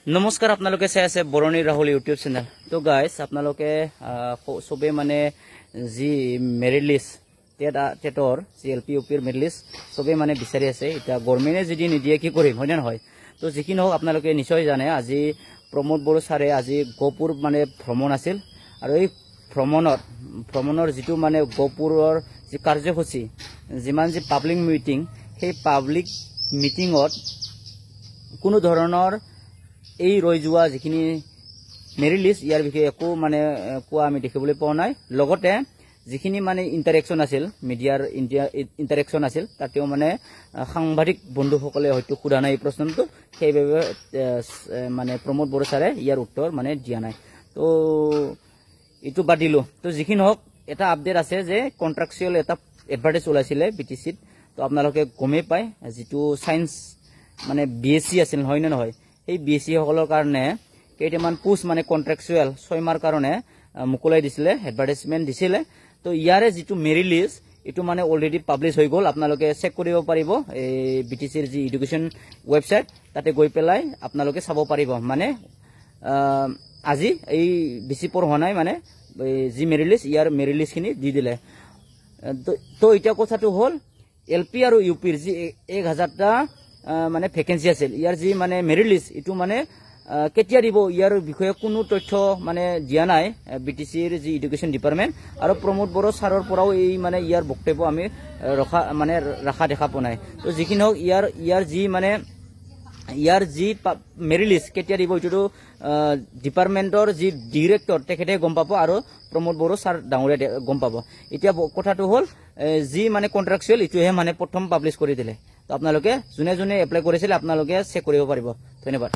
নমস্কাৰ আপোনালোকে চাই আছে বৰণী ৰাহুল ইউটিউব চেনেল। তো গাইজ আপোনালোকে সবে মানে যি মেৰিট লিষ্ট টেটৰ যি এল পি ইউ পিৰ মেৰিট লিষ্ট সবে মানে বিচাৰি আছে। এতিয়া গভৰ্ণমেণ্টে যদি নিদিয়ে কি কৰিম, হয়নে নহয়? তো যিখিনি হওক আপোনালোকে নিশ্চয় জানে, আজি প্ৰমোদ বড়ো ছাৰে আজি গহপুৰ মানে ভ্ৰমণ আছিল। আৰু এই ভ্ৰমণৰ যিটো মানে গহপুৰৰ যি কাৰ্যসূচী, যিমান যি পাব্লিক মিটিং, সেই পাব্লিক মিটিঙত কোনো ধৰণৰ এই ৰৈ যোৱা যিখিনি মেৰিট লিষ্ট ইয়াৰ বিষয়ে একো মানে কোৱা আমি দেখিবলৈ পোৱা নাই। লগতে যিখিনি মানে ইণ্টাৰেকশ্যন আছিল, মিডিয়াৰ ইণ্টাৰেকশ্যন আছিল, তাতেও মানে সাংবাদিক বন্ধুসকলে হয়তো সোধা নাই এই প্ৰশ্নটো, সেইবাবে মানে প্ৰমোদ বড়ো ছাৰে ইয়াৰ উত্তৰ মানে দিয়া নাই। তো এইটো বাদ দিলোঁ। তো যিখিনি হওক এটা আপডেট আছে যে কণ্ট্ৰাকচুৱেল এটা এডভাৰটাইজ ওলাইছিলে BTCত। তো আপোনালোকে গমেই পায়, যিটো ছায়েন্স মানে BSc আছিল, হয় নে নহয়? সেই BSc সকলৰ কাৰণে কেইটামান পোষ্ট মানে কণ্ট্ৰাকচুৱেল 6 মাহৰ কাৰণে মুকলাই দিছিলে, এডভাৰটাইজমেণ্ট দিছিলে। তো ইয়াৰে যিটো মেৰিট লিষ্ট এইটো মানে অলৰেডি পাব্লিছ হৈ গ'ল। আপোনালোকে চেক কৰিব পাৰিব এই BTCৰ যি এডুকেশ্যন ৱেবছাইট, তাতে গৈ পেলাই আপোনালোকে চাব পাৰিব। মানে আজি এই বেছি পৰ হোৱা নাই, মানে যি মেৰিট লিষ্ট ইয়াৰ মেৰিট লিষ্টখিনি দি দিলে। তো এতিয়া কথাটো হ'ল LP আৰু UPৰ যি 1000টা মানে ভেকেঞ্চি আছিল, ইয়াৰ যি মানে মেৰিট লিষ্ট এইটো মানে কেতিয়া দিব ইয়াৰ বিষয়ে কোনো তথ্য মানে দিয়া নাই BTCৰ যি এডুকেশ্যন ডিপাৰ্টমেণ্ট। আৰু প্ৰমোদ বড়ো ছাৰৰ পৰাও এই মানে ইয়াৰ বক্তব্য আমি ৰখা দেখা পোৱা নাই। তো যিখিনি হওক ইয়াৰ যি মেৰিট লিষ্ট কেতিয়া দিব এইটোতো ডিপাৰ্টমেণ্টৰ যি ডিৰেক্টৰ তেখেতে গম পাব, আৰু প্ৰমোদ বড়ো ছাৰ ডাঙৰীয়া গম পাব। এতিয়া কথাটো হ'ল যি মানে কণ্ট্ৰাকচুৱেল এইটোহে মানে প্ৰথম পাব্লিছ কৰি দিলে। তো আপোনালোকে যোনে যোনে এপ্লাই কৰিছিলে আপোনালোকে চেক কৰিব পাৰিব। ধন্যবাদ।